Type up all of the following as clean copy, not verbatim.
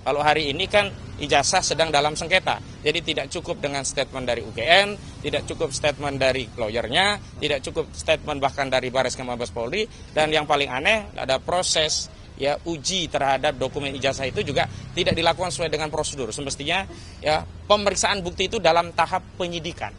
Kalau hari ini kan ijazah sedang dalam sengketa, jadi tidak cukup dengan statement dari UGN, tidak cukup statement dari lawyernya, tidak cukup statement bahkan dari Bareskrim Mabes Polri, dan yang paling aneh ada proses ya uji terhadap dokumen ijazah itu juga tidak dilakukan sesuai dengan prosedur. Semestinya ya pemeriksaan bukti itu dalam tahap penyidikan.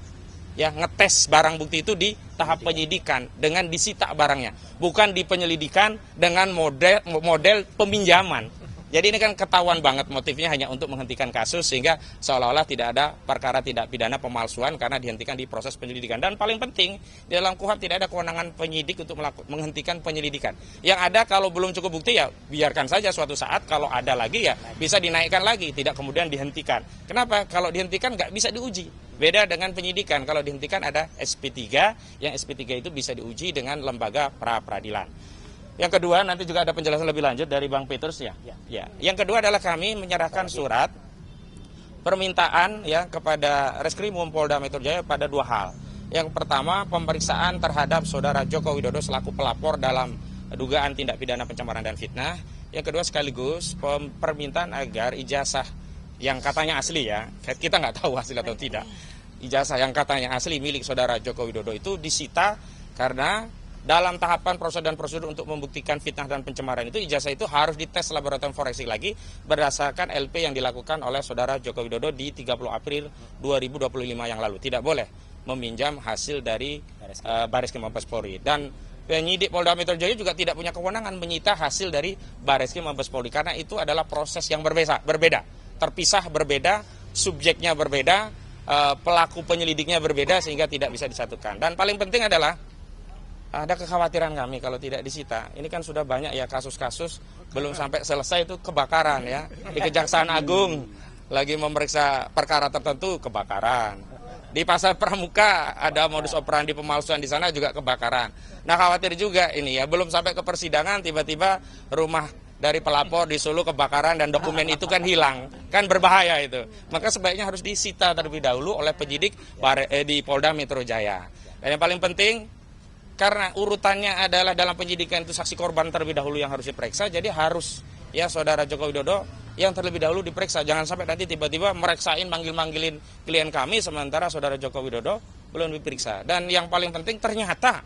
Ya, ngetes barang bukti itu di tahap penyidikan dengan disita barangnya, bukan di penyelidikan dengan model peminjaman. Jadi ini kan ketahuan banget motifnya hanya untuk menghentikan kasus sehingga seolah-olah tidak ada perkara tidak pidana pemalsuan karena dihentikan di proses penyelidikan. Dan paling penting di dalam KUHP tidak ada kewenangan penyidik untuk menghentikan penyelidikan. Yang ada kalau belum cukup bukti ya biarkan saja, suatu saat kalau ada lagi ya bisa dinaikkan lagi, tidak kemudian dihentikan. Kenapa? Kalau dihentikan nggak bisa diuji. Beda dengan penyidikan, kalau dihentikan ada SP3, yang SP3 itu bisa diuji dengan lembaga pra-peradilan. Yang kedua, nanti juga ada penjelasan lebih lanjut dari Bang Petrus ya. Ya. Yang kedua adalah kami menyerahkan surat permintaan ya kepada Reskrim Polda Metro Jaya pada dua hal. Yang pertama, pemeriksaan terhadap Saudara Joko Widodo selaku pelapor dalam dugaan tindak pidana pencemaran dan fitnah. Yang kedua sekaligus permintaan agar ijazah yang katanya asli ya, kita nggak tahu asli atau tidak. Ijazah yang katanya asli milik Saudara Joko Widodo itu disita karena dalam tahapan prosedur untuk membuktikan fitnah dan pencemaran itu ijazah itu harus dites laboratorium forensik lagi berdasarkan LP yang dilakukan oleh Saudara Joko Widodo di 30 April 2025 yang lalu. Tidak boleh meminjam hasil dari Bareskrim Mabes Polri. Dan penyidik Polda Metro Jaya juga tidak punya kewenangan menyita hasil dari Bareskrim Mabes Polri karena itu adalah proses yang berbeda, terpisah berbeda, subjeknya berbeda, pelaku penyelidiknya berbeda sehingga tidak bisa disatukan. Dan paling penting adalah ada kekhawatiran kami kalau tidak disita. Ini kan sudah banyak ya kasus-kasus belum sampai selesai itu kebakaran ya. Di Kejaksaan Agung lagi memeriksa perkara tertentu kebakaran. Di Pasar Pramuka ada modus operandi pemalsuan di sana juga kebakaran. Nah khawatir juga ini ya belum sampai ke persidangan tiba-tiba rumah dari pelapor di Solo kebakaran dan dokumen itu kan hilang. Kan berbahaya itu. Maka sebaiknya harus disita terlebih dahulu oleh penyidik di Polda Metro Jaya. Dan yang paling penting karena urutannya adalah dalam penyidikan itu saksi korban terlebih dahulu yang harus diperiksa, jadi harus ya Saudara Joko Widodo yang terlebih dahulu diperiksa. Jangan sampai nanti tiba-tiba mereksain manggil-manggilin klien kami sementara Saudara Joko Widodo belum diperiksa. Dan yang paling penting ternyata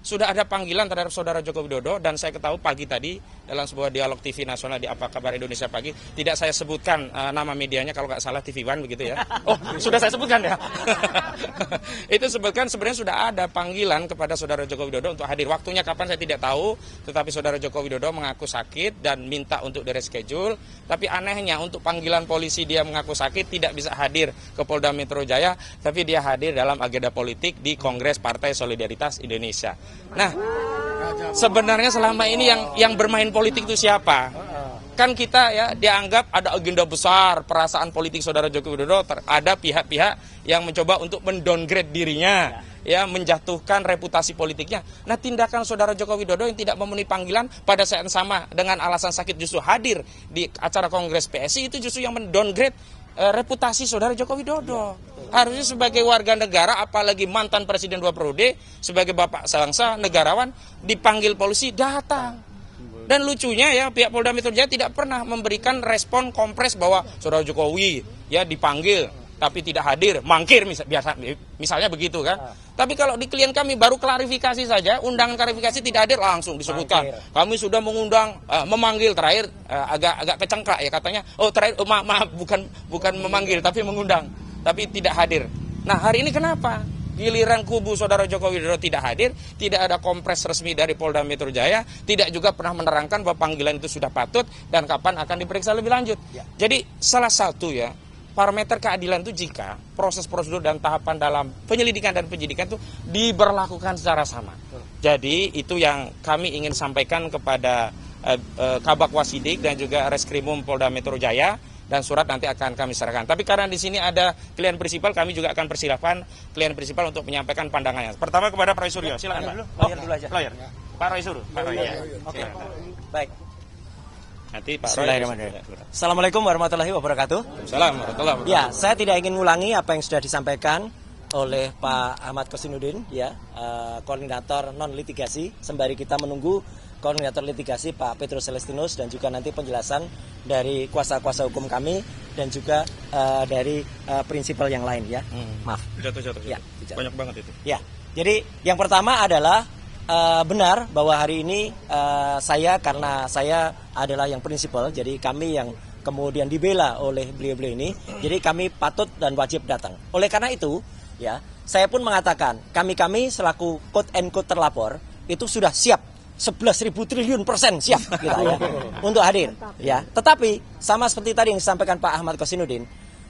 sudah ada panggilan terhadap Saudara Joko Widodo dan saya ketahui pagi tadi dalam sebuah dialog TV nasional di Apa Kabar Indonesia Pagi, tidak saya sebutkan nama medianya kalau nggak salah TV One begitu ya. Oh sudah saya sebutkan ya. Itu sebutkan sebenarnya sudah ada panggilan kepada Saudara Joko Widodo untuk hadir. Waktunya kapan saya tidak tahu, tetapi Saudara Joko Widodo mengaku sakit dan minta untuk di-reschedule. Tapi anehnya untuk panggilan polisi dia mengaku sakit tidak bisa hadir ke Polda Metro Jaya, tapi dia hadir dalam agenda politik di Kongres Partai Solidaritas Indonesia. Nah, sebenarnya selama ini yang bermain politik itu siapa? Kan kita ya dianggap ada agenda besar perasaan politik Saudara Joko Widodo, ada pihak-pihak yang mencoba untuk mendowngrade dirinya, ya menjatuhkan reputasi politiknya. Nah, tindakan Saudara Joko Widodo yang tidak memenuhi panggilan pada saat yang sama dengan alasan sakit justru hadir di acara Kongres PSI itu justru yang mendowngrade reputasi Saudara Joko Widodo. Harusnya sebagai warga negara, apalagi mantan presiden 2 periode, sebagai bapak bangsa, negarawan, dipanggil polisi datang. Dan lucunya ya pihak Polda Metro Jaya tidak pernah memberikan respon kompres bahwa Saudara Jokowi ya dipanggil tapi tidak hadir, mangkir misalnya begitu kan. Tapi kalau di klien kami baru klarifikasi saja, undangan klarifikasi tidak hadir langsung disebutkan. Kami sudah mengundang, memanggil terakhir agak kecengklak ya katanya. Oh terakhir maaf bukan memanggil tapi mengundang, tapi tidak hadir. Nah hari ini kenapa? Giliran kubu Saudara Joko Widodo tidak hadir, tidak ada kompres resmi dari Polda Metro Jaya, tidak juga pernah menerangkan bahwa panggilan itu sudah patut dan kapan akan diperiksa lebih lanjut. Jadi salah satu ya parameter keadilan itu jika proses prosedur dan tahapan dalam penyelidikan dan penyidikan itu diberlakukan secara sama. Jadi itu yang kami ingin sampaikan kepada Kabak Wasidik dan juga Reskrimum Polda Metro Jaya, dan surat nanti akan kami serahkan. Tapi karena di sini ada klien prinsipal, kami juga akan persilahkan klien prinsipal untuk menyampaikan pandangannya. Pertama kepada Pak Roy Suryo, silakan Pak. Lawyer dulu aja. Lawyer. Pak Roy Suryo. Oke. Baik. Nanti Pak Roy. Assalamualaikum warahmatullahi wabarakatuh. Assalamualaikum warahmatullahi wabarakatuh. Ya, saya tidak ingin mengulangi apa yang sudah disampaikan oleh Pak Ahmad Kosinudin, ya, koordinator non litigasi, sembari kita menunggu koordinator litigasi Pak Petrus Celestinus, dan juga nanti penjelasan dari kuasa-kuasa hukum kami dan juga dari prinsipal yang lain ya. Maaf. Jatuh. Ya, Banyak banget itu. Ya, jadi yang pertama adalah benar bahwa hari ini karena saya adalah yang prinsipal, jadi kami yang kemudian dibela oleh beliau-beliau ini, jadi kami patut dan wajib datang. Oleh karena itu, ya, saya pun mengatakan kami selaku quote and quote terlapor itu sudah siap 11.000 triliun % siap kita ya untuk hadir ya. Tetapi sama seperti tadi yang disampaikan Pak Ahmad Kosinudin,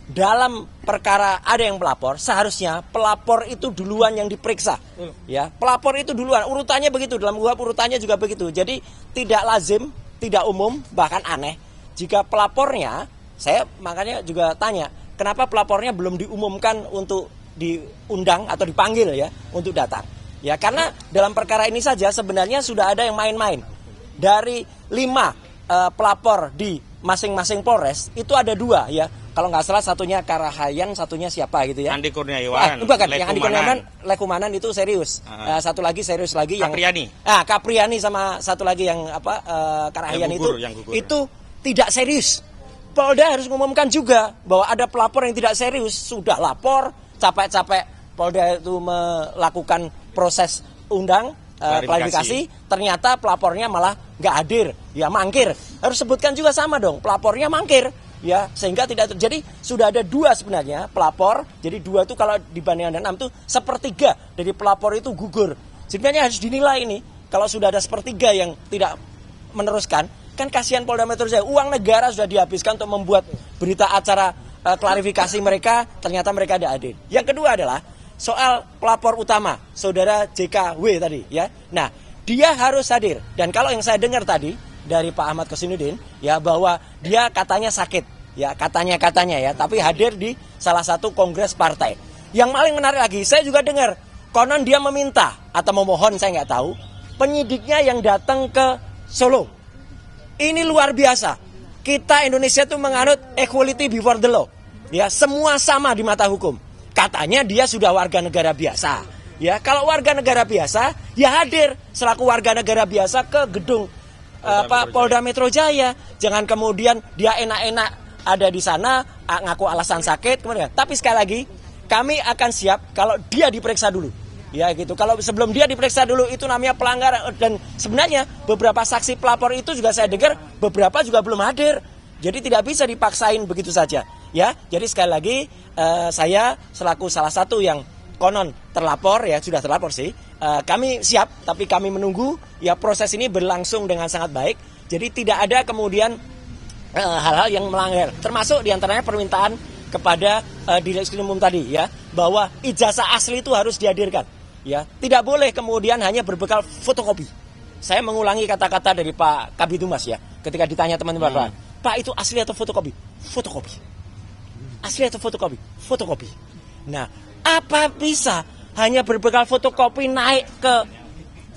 dalam perkara ada yang pelapor, seharusnya pelapor itu duluan yang diperiksa ya. Pelapor itu duluan, urutannya begitu, dalam UHAP urutannya juga begitu. Jadi tidak lazim, tidak umum, bahkan aneh jika pelapornya, saya makanya juga tanya, kenapa pelapornya belum diumumkan untuk diundang atau dipanggil ya untuk datang. Ya, karena dalam perkara ini saja sebenarnya sudah ada yang main-main. Dari 5 pelapor di masing-masing Polres, itu ada 2 ya. Kalau nggak salah satunya Karahayan, satunya siapa gitu ya. Andi Kurniawan. Bukan, yang Andi Kurniawan, Lekumanan itu serius. Satu lagi serius lagi yang Kapriani. Kapriani sama satu lagi yang Karahayan yang gugur. Itu tidak serius. Polda harus mengumumkan juga bahwa ada pelapor yang tidak serius, sudah lapor, capek-capek Polda itu melakukan proses undang klarifikasi, ternyata pelapornya malah nggak hadir, ya mangkir. Harus sebutkan juga sama dong, pelapornya mangkir, ya sehingga tidak terjadi. Sudah ada 2 sebenarnya pelapor, jadi 2 itu kalau dibandingkan dengan 6 itu 1/3 dari pelapor itu gugur. Sebenarnya harus dinilai ini, kalau sudah ada 1/3 yang tidak meneruskan, kan kasihan Polda Metro Jaya, uang negara sudah dihabiskan untuk membuat berita acara klarifikasi mereka, ternyata mereka tidak hadir. Yang kedua adalah soal pelapor utama, saudara JKW tadi ya. Nah, dia harus hadir. Dan kalau yang saya dengar tadi dari Pak Ahmad Kosinudin ya, bahwa dia katanya sakit ya, katanya ya, tapi hadir di salah satu kongres partai. Yang paling menarik lagi, saya juga dengar konon dia meminta atau memohon, saya nggak tahu, penyidiknya yang datang ke Solo. Ini luar biasa. Kita Indonesia itu menganut equality before the law. Ya, semua sama di mata hukum. Katanya dia sudah warga negara biasa. Ya, kalau warga negara biasa, ya hadir selaku warga negara biasa ke gedung Polda Metro Jaya. Jangan kemudian dia enak-enak ada di sana ngaku alasan sakit kemudian. Tapi sekali lagi, kami akan siap kalau dia diperiksa dulu. Ya gitu. Kalau sebelum dia diperiksa dulu itu namanya pelanggaran, dan sebenarnya beberapa saksi pelapor itu juga saya dengar beberapa juga belum hadir. Jadi tidak bisa dipaksain begitu saja. Ya, jadi sekali lagi saya selaku salah satu yang konon terlapor ya, sudah terlapor sih. Kami siap, tapi kami menunggu ya proses ini berlangsung dengan sangat baik. Jadi tidak ada kemudian hal-hal yang melanggar. Termasuk diantaranya permintaan kepada Direksi Umum tadi ya, bahwa ijazah asli itu harus dihadirkan. Ya, tidak boleh kemudian hanya berbekal fotokopi. Saya mengulangi kata-kata dari Pak Kabid Humas ya, ketika ditanya teman-teman, Pak itu asli atau fotokopi? Fotokopi. Asli atau fotokopi? Fotokopi. Nah, apa bisa hanya berbekal fotokopi naik ke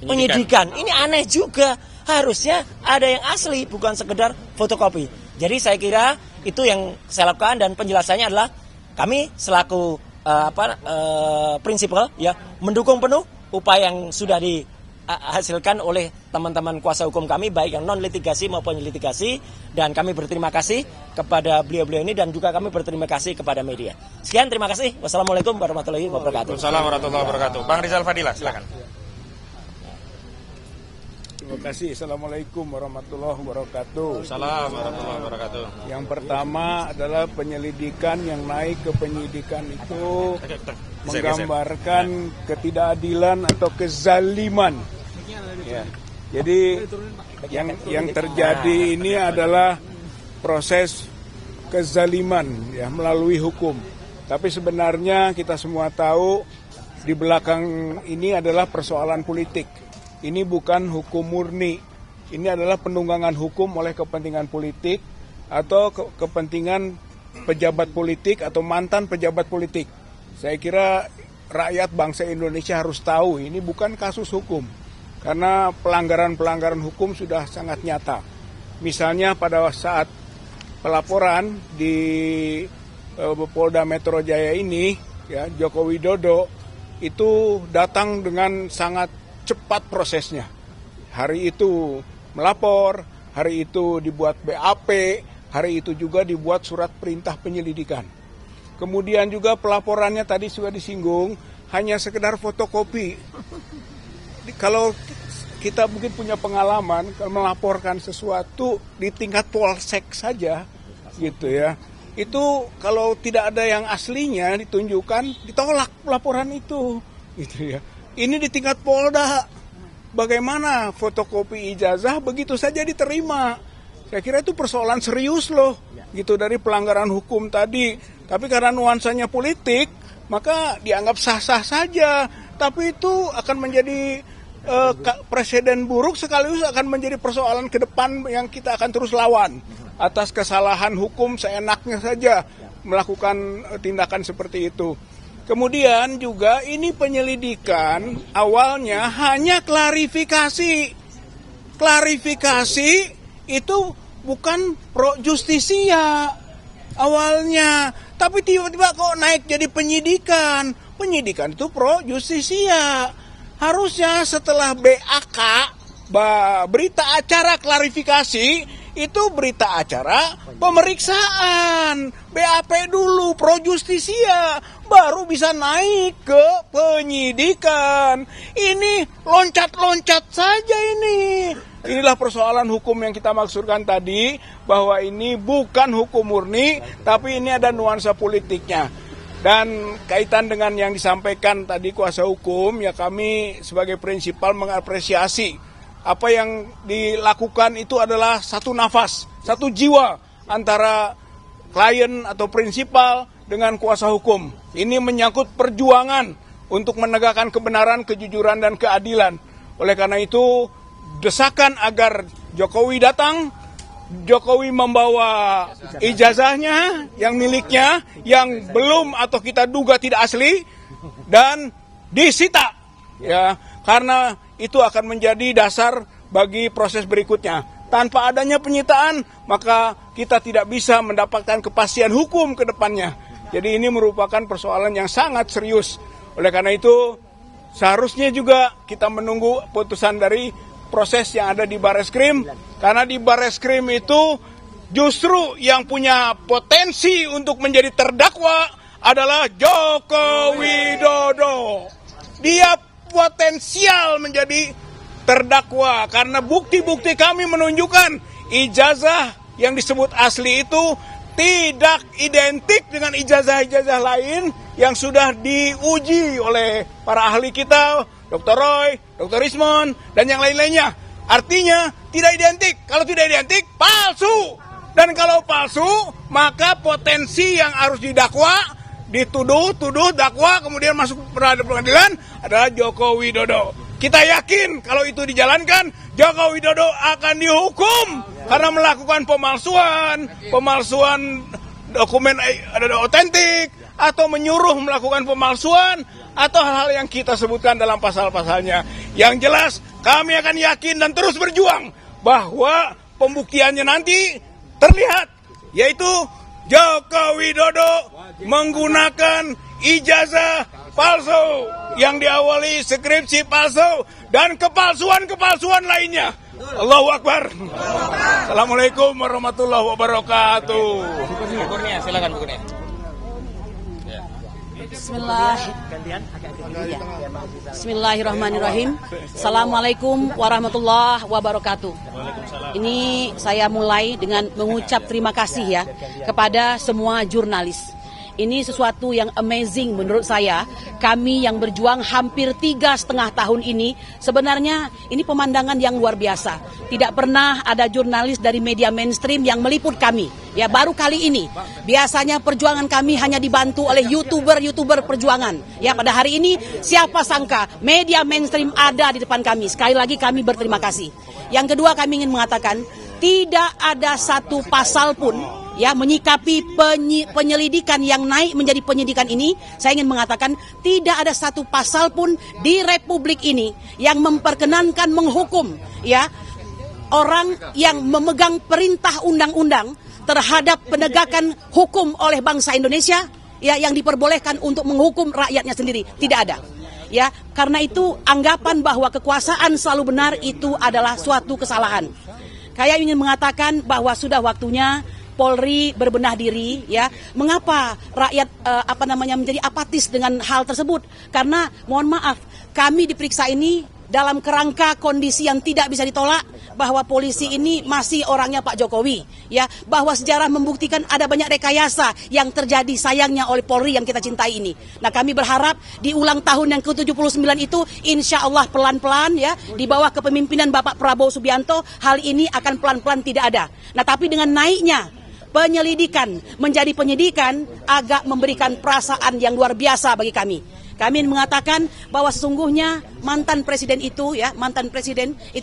penyidikan? Ini aneh juga. Harusnya ada yang asli, bukan sekedar fotokopi. Jadi saya kira itu yang saya lakukan, dan penjelasannya adalah kami selaku prinsipal ya mendukung penuh upaya yang sudah dihasilkan oleh teman-teman kuasa hukum kami, baik yang non litigasi maupun litigasi, dan kami berterima kasih kepada beliau-beliau ini, dan juga kami berterima kasih kepada media. Sekian, terima kasih. Wassalamualaikum warahmatullahi wabarakatuh. Waalaikumsalam warahmatullahi wabarakatuh. Bang Rizal Fadila, silakan. Terima kasih. Assalamualaikum warahmatullahi wabarakatuh. Assalamualaikum warahmatullahi wabarakatuh. Yang pertama adalah penyelidikan yang naik ke penyidikan itu menggambarkan ketidakadilan atau kezaliman. Ya. Jadi yang terjadi ini adalah proses kezaliman ya melalui hukum. Tapi sebenarnya kita semua tahu di belakang ini adalah persoalan politik. Ini bukan hukum murni. Ini adalah penunggangan hukum oleh kepentingan politik atau kepentingan pejabat politik atau mantan pejabat politik. Saya kira rakyat bangsa Indonesia harus tahu ini bukan kasus hukum. Karena pelanggaran-pelanggaran hukum sudah sangat nyata. Misalnya pada saat pelaporan di Polda Metro Jaya ini, ya, Joko Widodo itu datang dengan sangat cepat prosesnya. hari itu melapor, hari itu dibuat BAP, hari itu juga dibuat surat perintah penyelidikan. Kemudian juga pelaporannya tadi sudah disinggung, hanya sekedar fotokopi. Kalau kita mungkin punya pengalaman kalau melaporkan sesuatu di tingkat polsek saja gitu ya, itu kalau tidak ada yang aslinya ditunjukkan, ditolak laporan itu gitu ya. Ini di tingkat Polda, bagaimana fotokopi ijazah begitu saja diterima? Saya kira itu persoalan serius loh gitu dari pelanggaran hukum tadi. Tapi karena nuansanya politik, maka dianggap sah-sah saja. Tapi itu akan menjadi presiden buruk, sekaligus akan menjadi persoalan ke depan yang kita akan terus lawan atas kesalahan hukum seenaknya saja melakukan tindakan seperti itu. Kemudian juga ini penyelidikan awalnya hanya klarifikasi. Klarifikasi itu bukan pro justisia awalnya, tapi tiba-tiba kok naik jadi penyidikan. Penyidikan itu pro justisia. Harusnya setelah BAK, berita acara klarifikasi, itu berita acara pemeriksaan. BAP dulu, pro justisia, baru bisa naik ke penyidikan. Ini loncat-loncat saja ini. Inilah persoalan hukum yang kita maksudkan tadi, bahwa ini bukan hukum murni, tapi ini ada nuansa politiknya. Dan kaitan dengan yang disampaikan tadi kuasa hukum, ya kami sebagai prinsipal mengapresiasi apa yang dilakukan itu adalah satu nafas, satu jiwa antara klien atau prinsipal dengan kuasa hukum. Ini menyangkut perjuangan untuk menegakkan kebenaran, kejujuran, dan keadilan. Oleh karena itu, desakan agar Jokowi datang, Jokowi membawa ijazahnya yang miliknya, yang belum atau kita duga tidak asli, dan disita, ya, karena itu akan menjadi dasar bagi proses berikutnya. Tanpa adanya penyitaan, maka kita tidak bisa mendapatkan kepastian hukum ke depannya. Jadi ini merupakan persoalan yang sangat serius. Oleh karena itu, seharusnya juga kita menunggu putusan dari proses yang ada di Bareskrim, karena di Bareskrim itu justru yang punya potensi untuk menjadi terdakwa adalah Joko Widodo. Dia potensial menjadi terdakwa karena bukti-bukti kami menunjukkan ijazah yang disebut asli itu tidak identik dengan ijazah-ijazah lain yang sudah diuji oleh para ahli kita, Dr. Roy, Dr. Rismon, dan yang lain-lainnya. Artinya tidak identik. Kalau tidak identik, palsu. Dan kalau palsu, maka potensi yang harus didakwa, dituduh, dakwa, kemudian masuk pengadilan adalah Joko Widodo. Kita yakin kalau itu dijalankan, Joko Widodo akan dihukum karena melakukan pemalsuan dokumen otentik, atau menyuruh melakukan pemalsuan, atau hal-hal yang kita sebutkan dalam pasal-pasalnya. Yang jelas, kami akan yakin dan terus berjuang bahwa pembuktiannya nanti terlihat, yaitu Joko Widodo menggunakan ijazah palsu yang diawali skripsi palsu dan kepalsuan-kepalsuan lainnya. Allahu Akbar. Assalamualaikum warahmatullahi wabarakatuh. Bu Kurnia, silakan Bu Kurnia. Bismillahirrahmanirrahim. Assalamualaikum warahmatullahi wabarakatuh. Ini saya mulai dengan mengucap terima kasih ya kepada semua jurnalis. Ini sesuatu yang amazing menurut saya. Kami yang berjuang hampir 3,5 tahun ini, sebenarnya ini pemandangan yang luar biasa. Tidak pernah ada jurnalis dari media mainstream yang meliput kami. Ya, baru kali ini. Biasanya perjuangan kami hanya dibantu oleh YouTuber perjuangan. Ya, pada hari ini siapa sangka media mainstream ada di depan kami. Sekali lagi kami berterima kasih. Yang kedua, kami ingin mengatakan tidak ada satu pasal pun ya menyikapi penyelidikan yang naik menjadi penyidikan ini. Saya ingin mengatakan tidak ada satu pasal pun di Republik ini yang memperkenankan menghukum ya orang yang memegang perintah undang-undang terhadap penegakan hukum oleh bangsa Indonesia ya, yang diperbolehkan untuk menghukum rakyatnya sendiri. Tidak ada. Ya, karena itu anggapan bahwa kekuasaan selalu benar itu adalah suatu kesalahan. Saya ingin mengatakan bahwa sudah waktunya Polri berbenah diri, ya. Mengapa rakyat menjadi apatis dengan hal tersebut? Karena mohon maaf, kami diperiksa ini dalam kerangka kondisi yang tidak bisa ditolak, bahwa polisi ini masih orangnya Pak Jokowi, ya, bahwa sejarah membuktikan ada banyak rekayasa yang terjadi sayangnya oleh Polri yang kita cintai ini. Nah, kami berharap di ulang tahun yang ke-79 itu insya Allah pelan-pelan, ya, di bawah kepemimpinan Bapak Prabowo Subianto, hal ini akan pelan-pelan tidak ada. Nah, tapi dengan naiknya penyelidikan menjadi penyidikan agak memberikan perasaan yang luar biasa bagi kami. Kami mengatakan bahwa sesungguhnya mantan presiden itu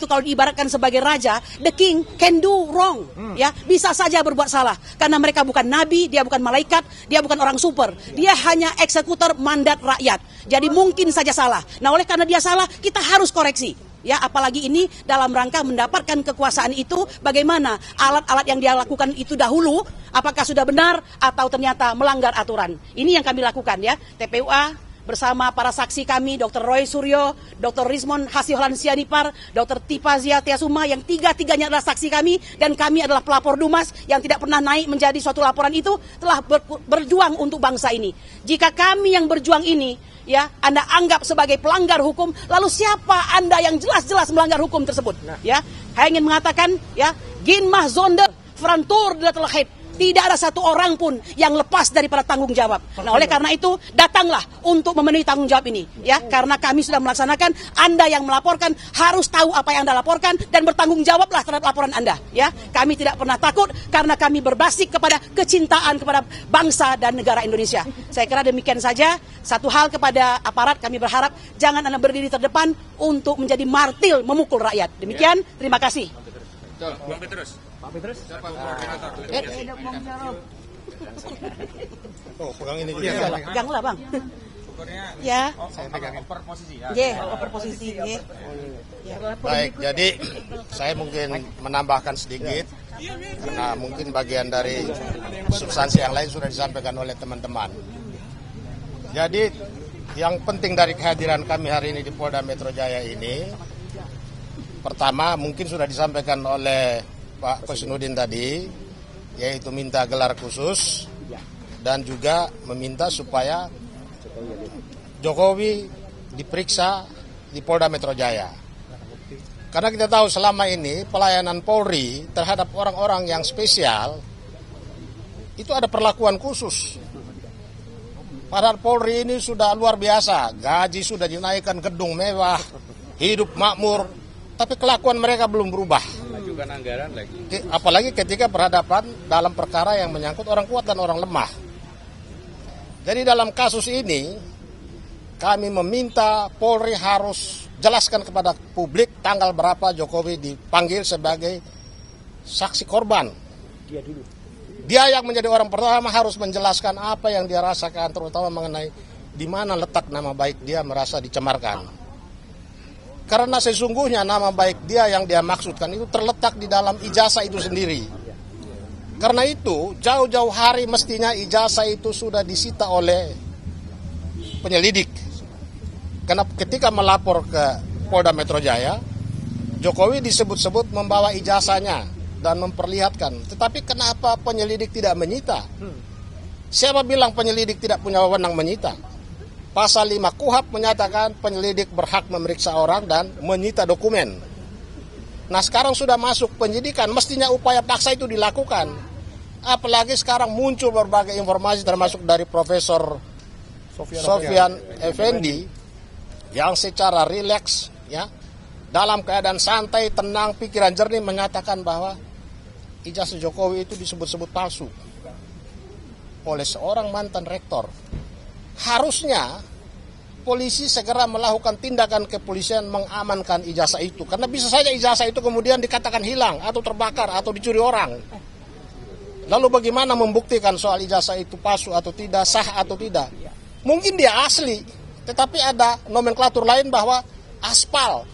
kalau diibaratkan sebagai raja, the king can do wrong, ya, bisa saja berbuat salah karena mereka bukan nabi, dia bukan malaikat, dia bukan orang super, dia hanya eksekutor mandat rakyat. Jadi mungkin saja salah. Nah, oleh karena dia salah, kita harus koreksi. Ya, apalagi ini dalam rangka mendapatkan kekuasaan itu, bagaimana alat-alat yang dia lakukan itu dahulu, apakah sudah benar atau ternyata melanggar aturan. Ini yang kami lakukan, ya. TPUA bersama para saksi kami, Dr. Roy Suryo, Dr. Rizmon Hasiholan Sianipar, Dr. Tipazia Tiasuma, yang tiga-tiganya adalah saksi kami, dan kami adalah pelapor Dumas yang tidak pernah naik menjadi suatu laporan itu, telah berjuang untuk bangsa ini. Jika kami yang berjuang ini, ya, Anda anggap sebagai pelanggar hukum, lalu siapa Anda yang jelas-jelas melanggar hukum tersebut? Ya, saya ingin mengatakan, ya, gin mah zonde, frantur de telahit. Tidak ada satu orang pun yang lepas daripada tanggung jawab. Nah, oleh karena itu, datanglah untuk memenuhi tanggung jawab ini, ya, karena kami sudah melaksanakan. Anda yang melaporkan harus tahu apa yang Anda laporkan dan bertanggung jawablah terhadap laporan Anda, ya. Kami tidak pernah takut karena kami berbasis kepada kecintaan kepada bangsa dan negara Indonesia. Saya kira demikian saja. Satu hal kepada aparat, kami berharap jangan Anda berdiri terdepan untuk menjadi martil memukul rakyat. Demikian, terima kasih. Bang Petrus. Oh, pegang ini juga. Ya, peganglah, Bang. Ya. Saya pegang over posisi, ya. Over posisi, ya. Baik, jadi saya mungkin menambahkan sedikit karena mungkin bagian dari substansi yang lain sudah disampaikan oleh teman-teman. Jadi yang penting dari kehadiran kami hari ini di Polda Metro Jaya ini, pertama mungkin sudah disampaikan oleh Pak Kosinudin tadi, yaitu minta gelar khusus dan juga meminta supaya Jokowi diperiksa di Polda Metro Jaya. Karena kita tahu selama ini pelayanan Polri terhadap orang-orang yang spesial itu ada perlakuan khusus. Padahal Polri ini sudah luar biasa, gaji sudah dinaikkan, gedung mewah, hidup makmur, tapi kelakuan mereka belum berubah. Mengajukan anggaran lagi. Apalagi ketika berhadapan dalam perkara yang menyangkut orang kuat dan orang lemah. Jadi dalam kasus ini kami meminta Polri harus jelaskan kepada publik tanggal berapa Jokowi dipanggil sebagai saksi korban. Dia yang menjadi orang pertama harus menjelaskan apa yang dia rasakan, terutama mengenai di mana letak nama baik dia merasa dicemarkan. Karena sesungguhnya nama baik dia yang dia maksudkan itu terletak di dalam ijazah itu sendiri. Karena itu jauh-jauh hari mestinya ijazah itu sudah disita oleh penyelidik. Karena ketika melapor ke Polda Metro Jaya, Jokowi disebut-sebut membawa ijazahnya dan memperlihatkan. Tetapi kenapa penyelidik tidak menyita? Siapa bilang penyelidik tidak punya wewenang menyita? Pasal 5 KUHP menyatakan penyelidik berhak memeriksa orang dan menyita dokumen. Nah, sekarang sudah masuk penyidikan, mestinya upaya paksa itu dilakukan. Apalagi sekarang muncul berbagai informasi termasuk dari Profesor Sofyan Effendi yang secara rileks, ya, dalam keadaan santai, tenang, pikiran jernih menyatakan bahwa ijazah Jokowi itu disebut-sebut palsu oleh seorang mantan rektor. Harusnya polisi segera melakukan tindakan kepolisian mengamankan ijazah itu. Karena bisa saja ijazah itu kemudian dikatakan hilang atau terbakar atau dicuri orang. Lalu bagaimana membuktikan soal ijazah itu palsu atau tidak, sah atau tidak? Mungkin dia asli, tetapi ada nomenklatur lain bahwa aspal.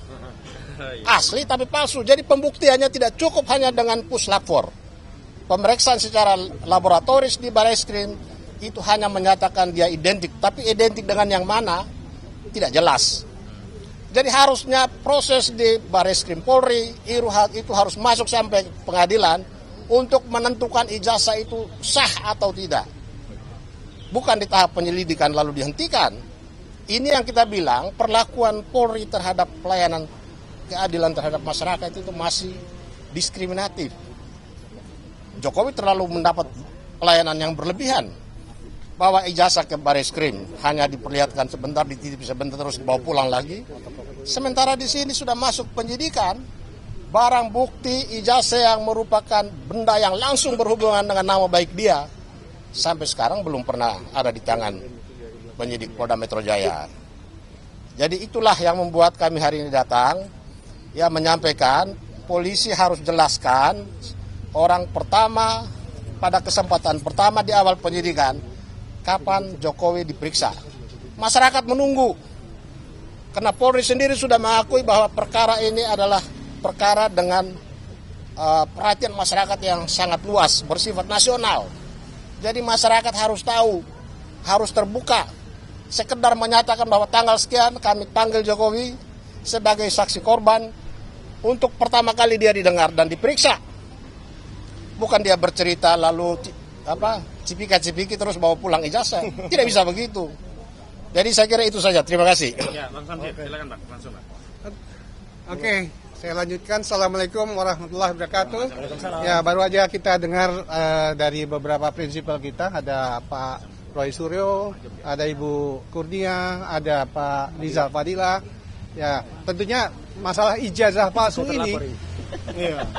Asli tapi palsu. Jadi pembuktiannya tidak cukup hanya dengan puslapor. Pemeriksaan secara laboratoris di Barreskrim itu hanya menyatakan dia identik, tapi identik dengan yang mana? tidak jelas. Jadi harusnya proses di Bareskrim Polri itu harus masuk sampai pengadilan untuk menentukan ijazah itu sah atau tidak. Bukan di tahap penyelidikan lalu dihentikan. Ini yang kita bilang perlakuan Polri terhadap pelayanan keadilan terhadap masyarakat itu masih diskriminatif. Jokowi terlalu mendapat pelayanan yang berlebihan. Bawa ijazah ke Bareskrim hanya diperlihatkan sebentar, dititip sebentar terus dibawa pulang lagi. Sementara di sini sudah masuk penyidikan, barang bukti ijazah yang merupakan benda yang langsung berhubungan dengan nama baik dia sampai sekarang belum pernah ada di tangan penyidik Polda Metro Jaya. Jadi itulah yang membuat kami hari ini datang, ya menyampaikan polisi harus jelaskan orang pertama pada kesempatan pertama di awal penyidikan kapan Jokowi diperiksa. Masyarakat menunggu karena Polri sendiri sudah mengakui bahwa perkara ini adalah perkara dengan perhatian masyarakat yang sangat luas, bersifat nasional. Jadi masyarakat harus tahu, harus terbuka. Sekedar menyatakan bahwa tanggal sekian kami panggil Jokowi sebagai saksi korban untuk pertama kali dia didengar dan diperiksa. Bukan dia bercerita lalu cipika-cipiki terus bawa pulang ijazah. Tidak bisa begitu. Jadi saya kira itu saja. Terima kasih. Ya, Bang Samsir, silakan Bang. Langsung, Bang. Oke, saya lanjutkan. Assalamualaikum warahmatullahi wabarakatuh. Ya, baru aja kita dengar dari beberapa prinsipal kita. Ada Pak Roy Suryo, ada Ibu Kurnia, ada Pak Rizal Fadila. Ya, tentunya masalah ijazah palsu ini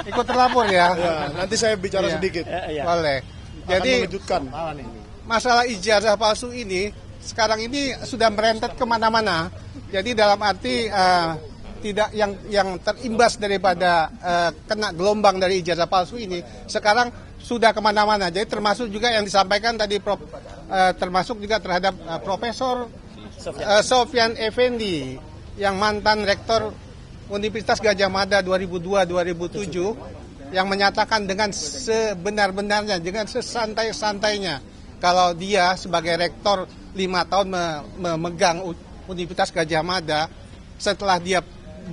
ikut terlapor ya. Nanti saya bicara sedikit. Boleh. Jadi mengejutkan. Masalah ijazah palsu ini sekarang ini sudah merentet kemana-mana. Jadi dalam arti tidak yang terimbas daripada kena gelombang dari ijazah palsu ini sekarang sudah kemana-mana. Jadi termasuk juga yang disampaikan tadi termasuk juga terhadap Profesor Sofyan Effendi yang mantan rektor Universitas Gadjah Mada 2002-2007 yang menyatakan dengan sebenar-benarnya, dengan sesantai-santainya kalau dia sebagai rektor 5 tahun memegang Universitas Gadjah Mada, setelah dia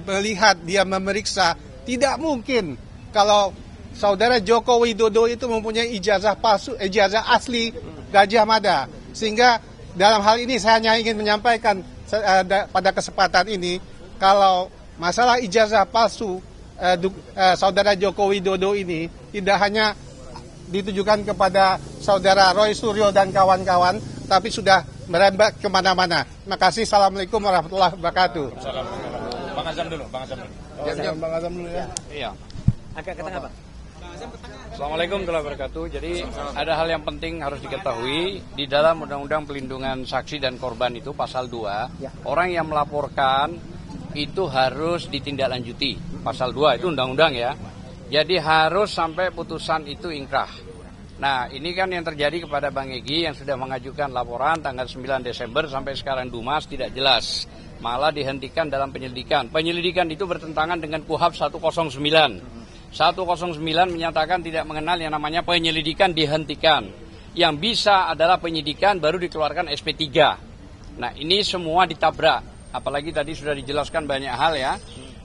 melihat, dia memeriksa, tidak mungkin kalau saudara Joko Widodo itu mempunyai ijazah palsu, ijazah asli Gadjah Mada. Sehingga dalam hal ini saya hanya ingin menyampaikan pada kesempatan ini kalau masalah ijazah palsu saudara Joko Widodo ini tidak hanya ditujukan kepada saudara Roy Suryo dan kawan-kawan, tapi sudah merembet kemana-mana. Terima kasih. Assalamualaikum warahmatullahi wabarakatuh. Bang Azam dulu, Bang Azam dulu. Bang Azam dulu ya. Iya. Agak ke tengah, Pak. Assalamualaikum warahmatullahi wabarakatuh. Jadi ada hal yang penting harus diketahui di dalam Undang-Undang Pelindungan Saksi dan Korban itu pasal 2, orang yang melaporkan itu harus ditindaklanjuti. Pasal 2 itu undang-undang ya. Jadi harus sampai putusan itu ingkrah. Nah, ini kan yang terjadi kepada Bang Egy yang sudah mengajukan laporan tanggal 9 Desember sampai sekarang Dumas tidak jelas. Malah dihentikan dalam penyelidikan. Penyelidikan itu bertentangan dengan KUHP 109. 109 menyatakan tidak mengenal yang namanya penyelidikan dihentikan. Yang bisa adalah penyidikan baru dikeluarkan SP3. Nah, ini semua ditabrak. Apalagi tadi sudah dijelaskan banyak hal ya,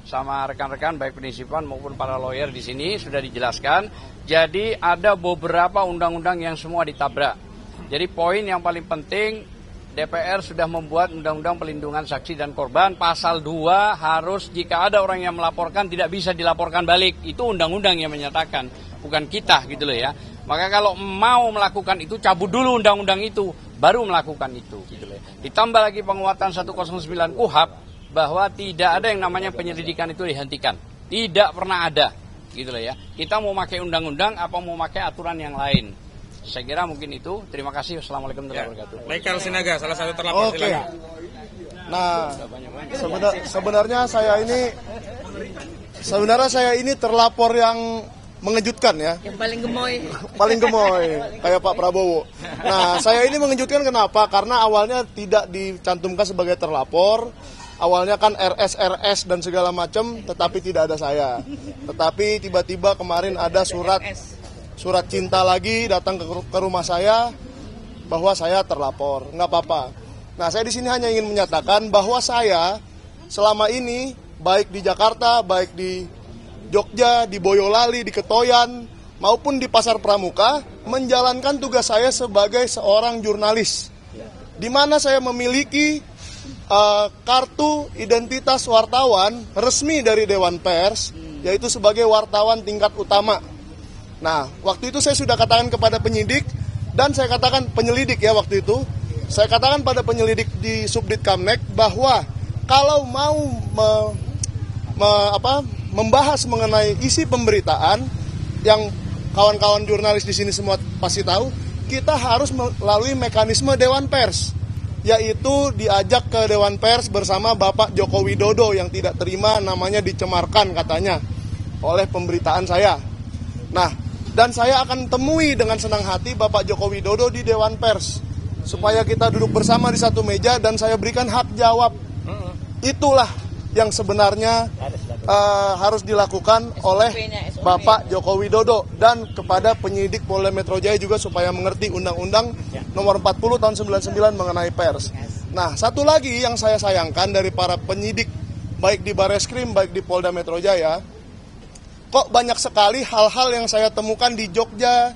sama rekan-rekan baik penisipan maupun para lawyer di sini sudah dijelaskan. Jadi ada beberapa undang-undang yang semua ditabrak. Jadi poin yang paling penting, DPR sudah membuat Undang-Undang Pelindungan Saksi dan Korban pasal 2 harus jika ada orang yang melaporkan tidak bisa dilaporkan balik. Itu undang-undang yang menyatakan, bukan kita gitu loh ya. Maka kalau mau melakukan itu cabut dulu undang-undang itu, baru melakukan itu gitu loh. Ditambah lagi penguatan 109 KUHP bahwa tidak ada yang namanya penyelidikan itu dihentikan. Tidak pernah ada gitu loh ya. Kita mau pakai undang-undang apa mau pakai aturan yang lain. Saya kira mungkin itu. Terima kasih. Assalamualaikum warahmatullahi wabarakatuh. Michael Sinaga, salah satu terlapor. Oke. Nah, sebenarnya saya ini terlapor yang mengejutkan ya. Yang paling gemoy. Paling gemoy kayak Pak Prabowo. Nah, saya ini mengejutkan kenapa? Karena awalnya tidak dicantumkan sebagai terlapor. Awalnya kan RS dan segala macam, tetapi tidak ada saya. Tetapi tiba-tiba kemarin ada surat cinta lagi datang ke rumah saya bahwa saya terlapor. Nggak apa-apa. Nah, saya di sini hanya ingin menyatakan bahwa saya selama ini baik di Jakarta, baik di Jogja, di Boyolali, di Ketoyan, maupun di Pasar Pramuka, menjalankan tugas saya sebagai seorang jurnalis. Di mana saya memiliki kartu identitas wartawan resmi dari Dewan Pers, yaitu sebagai wartawan tingkat utama. Nah, waktu itu saya sudah katakan kepada penyidik, dan saya katakan penyelidik ya waktu itu, saya katakan pada penyelidik di Subdit Kamnek bahwa kalau mau membahas mengenai isi pemberitaan yang kawan-kawan jurnalis di sini semua pasti tahu, kita harus melalui mekanisme Dewan Pers, yaitu diajak ke Dewan Pers bersama Bapak Joko Widodo yang tidak terima namanya dicemarkan katanya oleh pemberitaan saya. Nah, dan saya akan temui dengan senang hati Bapak Joko Widodo di Dewan Pers supaya kita duduk bersama di satu meja dan saya berikan hak jawab. Itulah yang sebenarnya harus dilakukan oleh Bapak Joko Widodo dan kepada penyidik Polda Metro Jaya juga supaya mengerti Undang-Undang Nomor 40 Tahun 99 mengenai pers. Nah, satu lagi yang saya sayangkan dari para penyidik baik di Bareskrim baik di Polda Metro Jaya, kok banyak sekali hal-hal yang saya temukan di Jogja,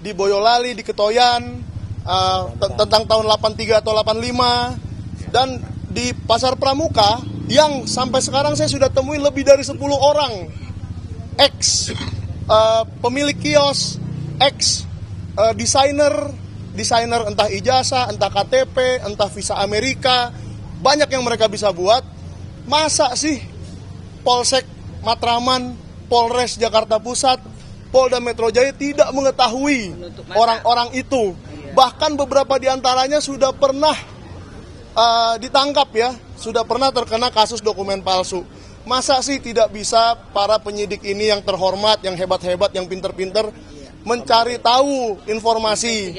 di Boyolali, di Ketoyan, tentang tahun 83 atau 85, dan di Pasar Pramuka yang sampai sekarang saya sudah temui lebih dari 10 orang ex pemilik kios, ex desainer entah ijazah, entah KTP, entah visa Amerika, banyak yang mereka bisa buat. Masa sih Polsek Matraman, Polres Jakarta Pusat, Polda Metro Jaya tidak mengetahui orang-orang itu? Bahkan beberapa di antaranya sudah pernah ditangkap ya, sudah pernah terkena kasus dokumen palsu. Masa sih tidak bisa para penyidik ini yang terhormat, yang hebat-hebat, yang pinter-pinter mencari tahu informasi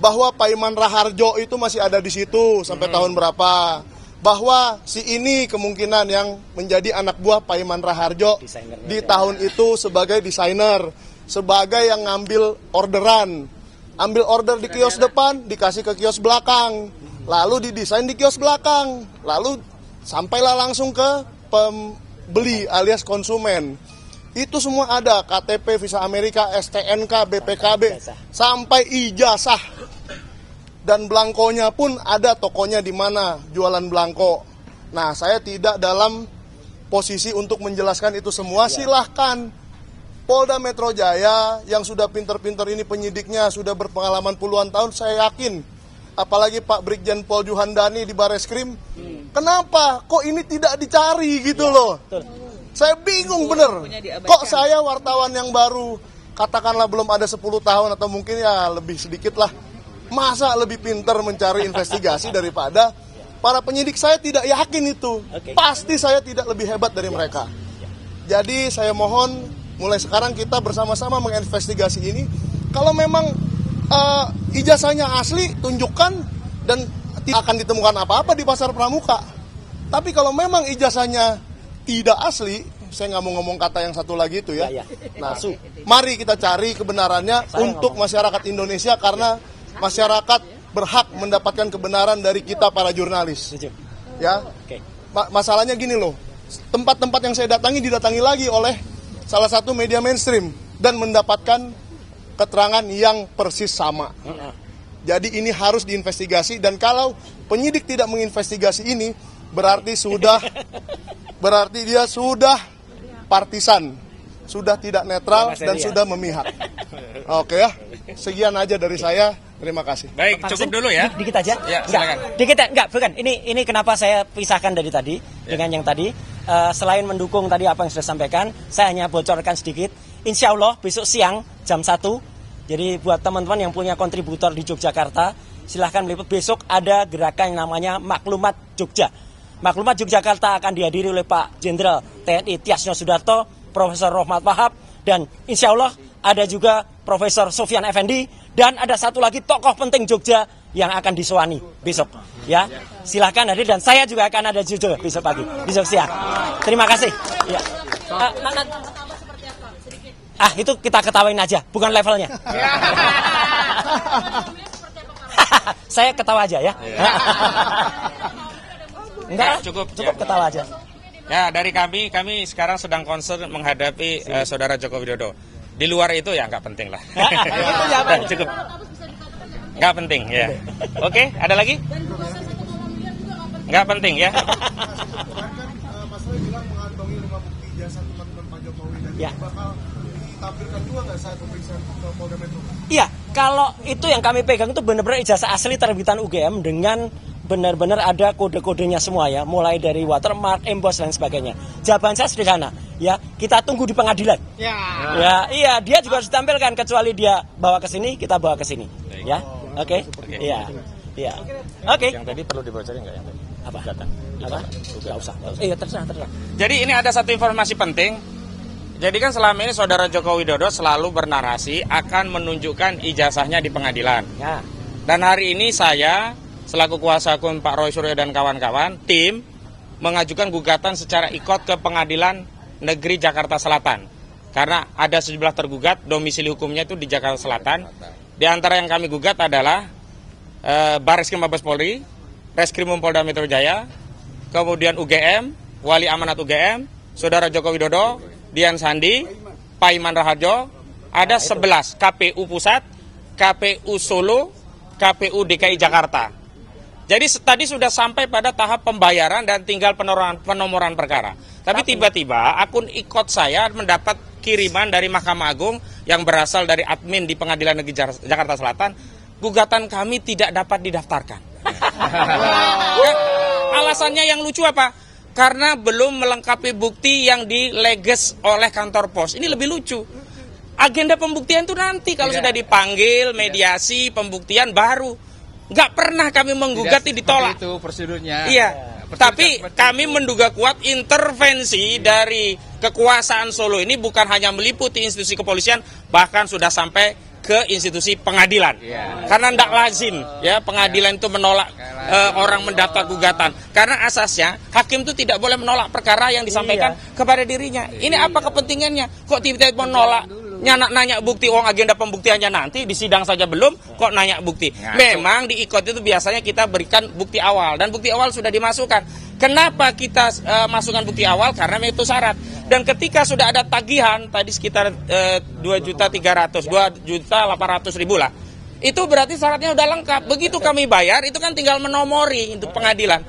bahwa Pak Iman Raharjo itu masih ada di situ sampai tahun berapa, bahwa si ini kemungkinan yang menjadi anak buah Pak Iman Raharjo di tahun itu sebagai desainer, sebagai yang ngambil orderan. Ambil order di kios depan, dikasih ke kios belakang, lalu didesain di kios belakang, lalu sampailah langsung ke pembeli alias konsumen. Itu semua ada, KTP, visa Amerika, STNK, BPKB, sampai ijazah. Dan belangkonya pun ada tokonya di mana jualan belangko. Nah, saya tidak dalam posisi untuk menjelaskan itu semua, silahkan. Polda Metro Jaya yang sudah pinter-pinter ini penyidiknya, sudah berpengalaman puluhan tahun, saya yakin. Apalagi Pak Brigjen Pol Juhandani di Bareskrim, kenapa kok ini tidak dicari gitu loh. Saya bingung bener, kok saya wartawan yang baru, katakanlah belum ada 10 tahun atau mungkin ya lebih sedikit lah, masa lebih pinter mencari investigasi daripada para penyidik. Saya tidak yakin itu, pasti saya tidak lebih hebat dari mereka. Jadi saya mohon mulai sekarang kita bersama-sama menginvestigasi ini. Kalau memang ijazahnya asli, tunjukkan, dan tidak akan ditemukan apa-apa di Pasar Pramuka. Tapi kalau memang ijazahnya tidak asli, saya nggak mau ngomong kata yang satu lagi itu ya. Nah, mari kita cari kebenarannya untuk masyarakat Indonesia, karena masyarakat berhak mendapatkan kebenaran dari kita para jurnalis. Ya, masalahnya gini loh, tempat-tempat yang saya didatangi lagi oleh salah satu media mainstream dan mendapatkan keterangan yang persis sama. Jadi ini harus diinvestigasi, dan kalau penyidik tidak menginvestigasi ini berarti dia sudah partisan, sudah tidak netral dan sudah memihak. Oke ya, sekian aja dari saya. Terima kasih. Baik, cukup dulu ya. Dikit aja. Ya, silakan. Bukan. Ini kenapa saya pisahkan dari tadi dengan yang tadi. Selain mendukung tadi apa yang sudah sampaikan, saya hanya bocorkan sedikit. Insya Allah besok siang jam 1. Jadi buat teman-teman yang punya kontributor di Yogyakarta, silahkan meliput. Besok ada gerakan yang namanya Maklumat Jogja. Maklumat Yogyakarta akan dihadiri oleh Pak Jenderal TNI Tyasno Sudarto, Profesor Rohmat Wahab, dan insya Allah ada juga Profesor Sofyan Effendi, dan ada satu lagi tokoh penting Jogja yang akan disowani besok. Ya, silahkan hadir, dan saya juga akan ada juga besok pagi, besok siang. Terima kasih. Ya. Itu kita ketawain aja, bukan levelnya. saya ketawa aja ya. Enggak, cukup ketawa aja. Ya, dari kami sekarang sedang concern menghadapi Saudara Joko Widodo. Di luar itu ya nggak penting lah. Itu ya, Pak. Cukup. Nggak penting ya. Oke, ada lagi? Nggak penting ya. Mas Roy bilang mengantongi 5 bukti jasa teman-teman Pak Jokowi dan Ya. bakal ditampilkan juga nggak saat pemeriksaan ke Polda Metro? Iya, kalau itu yang kami pegang itu benar-benar ijazah asli terbitan UGM dengan benar-benar ada kode-kodenya semua ya, mulai dari watermark, emboss dan sebagainya. Jawaban saya sederhana, ya kita tunggu di pengadilan. Ya, iya dia juga harus ditampilkan kecuali dia bawa ke sini, kita bawa ke sini. Ya, oke. Iya, iya. Oke. Yang tadi perlu dibocorin nggak yang tadi? Apa? Apa? Nggak usah. Iya terserah. Jadi ini ada satu informasi penting. Jadi kan selama ini Saudara Joko Widodo selalu bernarasi akan menunjukkan ijazahnya di pengadilan. Ya. Dan hari ini saya selaku kuasa hukum Pak Roy Suryo dan kawan-kawan, tim mengajukan gugatan secara ikut ke Pengadilan Negeri Jakarta Selatan. Karena ada sejumlah tergugat, domisili hukumnya itu di Jakarta Selatan. Di antara yang kami gugat adalah Bareskrim Mabes Polri, Reskrimum Polda Metro Jaya, kemudian UGM, Wali Amanat UGM, Saudara Joko Widodo, Dian Sandi, Pak Iman Raharjo, ada 11 KPU Pusat, KPU Solo, KPU DKI Jakarta. Jadi tadi sudah sampai pada tahap pembayaran dan tinggal penomoran perkara. Tapi tiba-tiba akun ikut saya mendapat kiriman dari Mahkamah Agung yang berasal dari admin di Pengadilan Negeri Jakarta Selatan. Gugatan kami tidak dapat didaftarkan. Alasannya yang lucu apa? Karena belum melengkapi bukti yang dileges oleh kantor pos. Ini lebih lucu. Agenda pembuktian itu nanti kalau sudah dipanggil, mediasi, pembuktian baru. Nggak pernah kami menggugat ditolak. Itu prosedurnya. Iya. Tapi kami menduga kuat intervensi dari kekuasaan Solo ini bukan hanya meliputi institusi kepolisian, bahkan sudah sampai ke institusi pengadilan. Karena tidak lazim ya pengadilan itu menolak orang mendaftar gugatan. Karena asasnya hakim itu tidak boleh menolak perkara yang disampaikan kepada dirinya. Ini apa kepentingannya? Kok tiba-tiba menolak? Nanya bukti, agenda pembuktiannya nanti di sidang saja belum, kok nanya bukti. Memang di ikut itu biasanya kita berikan bukti awal dan bukti awal sudah dimasukkan. Kenapa kita masukkan bukti awal? Karena itu syarat. Dan ketika sudah ada tagihan tadi sekitar 2.800.000 lah. Itu berarti syaratnya udah lengkap. Begitu kami bayar itu kan tinggal menomori untuk pengadilan.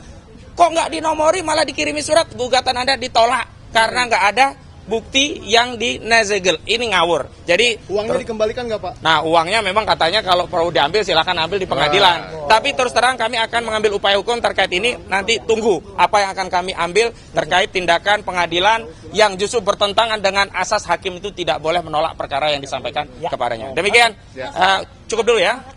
Kok nggak dinomori malah dikirimi surat gugatan Anda ditolak karena nggak ada bukti yang dinazegel. Ini ngawur. Jadi Uangnya dikembalikan nggak Pak? Nah, uangnya memang katanya kalau perlu diambil silakan ambil di pengadilan. Tapi terus terang kami akan mengambil upaya hukum terkait ini. Nanti tunggu apa yang akan kami ambil terkait tindakan pengadilan yang justru bertentangan dengan asas hakim itu tidak boleh menolak perkara yang disampaikan kepadanya. Demikian, cukup dulu ya.